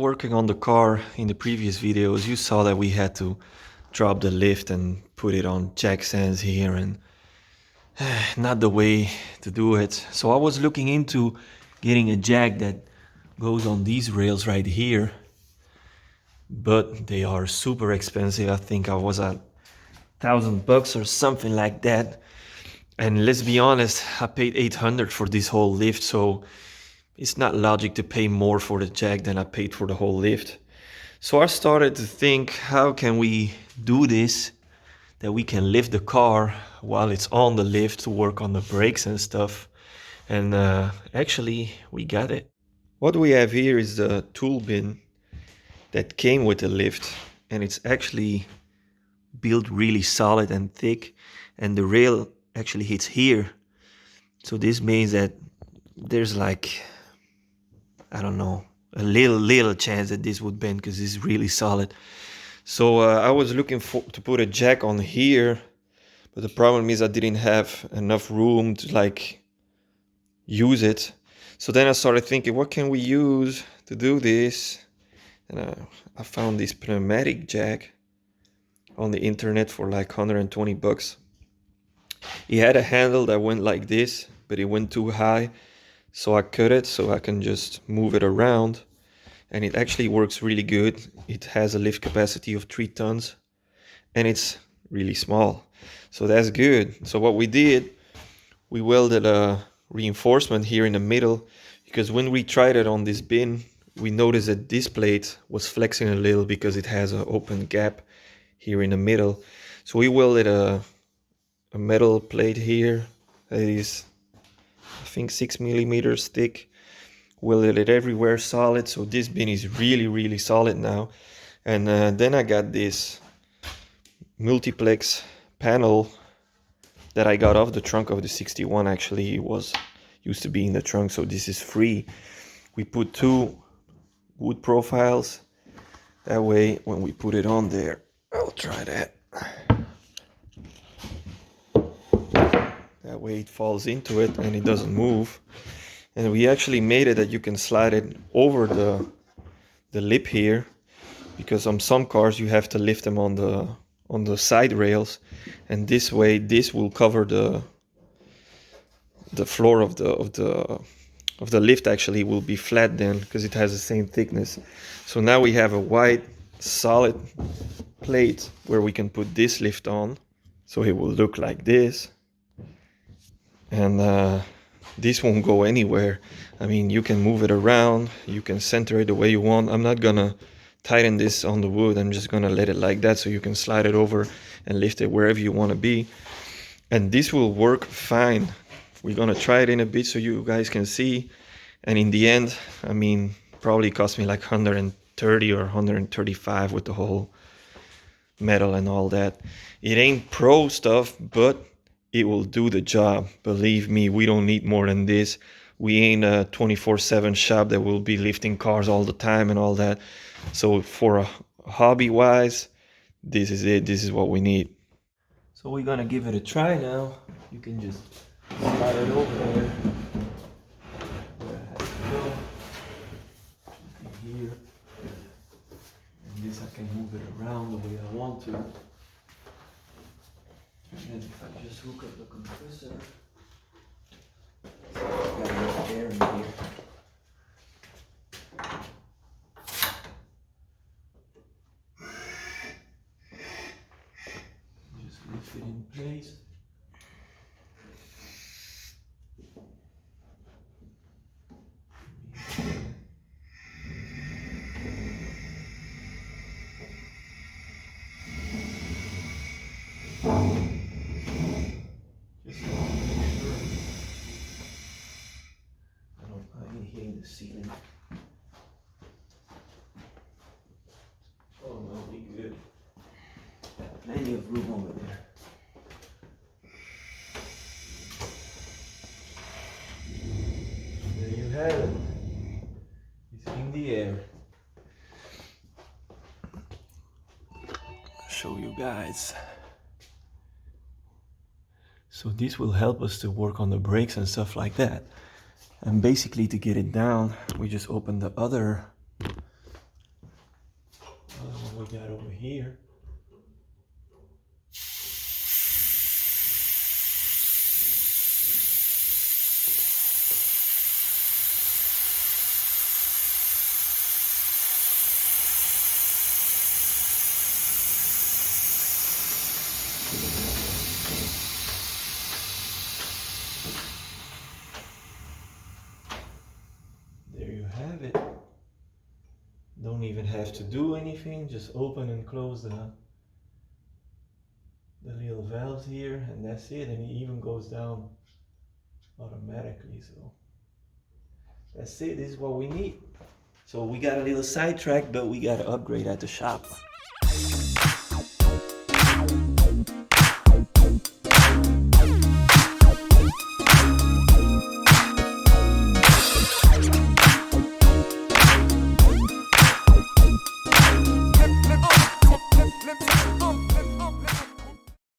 working on the car in the previous videos, you saw that we had to drop the lift and put it on jackstands here, and not the way to do it. So I was looking into getting a jack that goes on these rails right here, but they are super expensive. I think I was at $1,000 or something like that. And let's be honest, I paid 800 for this whole lift, so it's not logic to pay more for the jack than I paid for the whole lift. So I started to think, how can we do this, that we can lift the car while it's on the lift to work on the brakes and stuff. And actually, we got it. What we have here is the tool bin that came with the lift, and it's actually built really solid and thick, and the rail actually hits here. So this means that there's like, I don't know, a little chance that this would bend because it's really solid. So I was looking to put a jack on here, but the problem is I didn't have enough room to like use it. So then I started thinking, what can we use to do this? And I found this pneumatic jack on the internet for like $120. It had a handle that went like this, but it went too high. So I cut it so I can just move it around, and it actually works really good. It has a lift capacity of 3 tons and it's really small. So that's good. So what we did, we welded a reinforcement here in the middle, because when we tried it on this bin, we noticed that this plate was flexing a little because it has an open gap here in the middle. So we welded a metal plate here that is, I think, 6 millimeters thick. Welded it everywhere solid, so this bin is really solid now. And then I got this multiplex panel that I got off the trunk of the 61. Actually, it was used to be in the trunk, so this is free. We put 2 wood profiles, that way when we put it on there, I'll try that. That way it falls into it and it doesn't move. And we actually made it that you can slide it over the lip here, because on some cars you have to lift them on the side rails, and this way this will cover the floor of the lift. Actually will be flat then, because it has the same thickness. So now we have a wide solid plate where we can put this lift on, so it will look like this. And this won't go anywhere. I mean, you can move it around, you can center it the way you want. I'm not gonna tighten this on the wood, I'm just gonna let it like that, so you can slide it over and lift it wherever you want to be. And this will work fine. We're gonna try it in a bit so you guys can see. And in the end, I mean, probably cost me like 130 or 135 with the whole metal and all that. It ain't pro stuff, but it will do the job. Believe me, we don't need more than this. We ain't a 24/7 shop that will be lifting cars all the time and all that. So for a hobby wise, this is it. This is what we need. So we're gonna give it a try now. You can just slide it over there. Where it has to go. Here. And this I can move it around the way I want to. And if I just hook up the compressor, got enough air in here. Just lift it in place. Hitting the ceiling. Oh no, be good. Got plenty of room over there. There you have it. It's in the air. Show you guys. So this will help us to work on the brakes and stuff like that. And basically to get it down, we just open the other got over here. There you have it. Don't even have to do anything, just open and close the little valves here, and that's it. And it even goes down automatically. So that's it. This is what we need. So we got a little sidetrack, but we got to upgrade at the shop.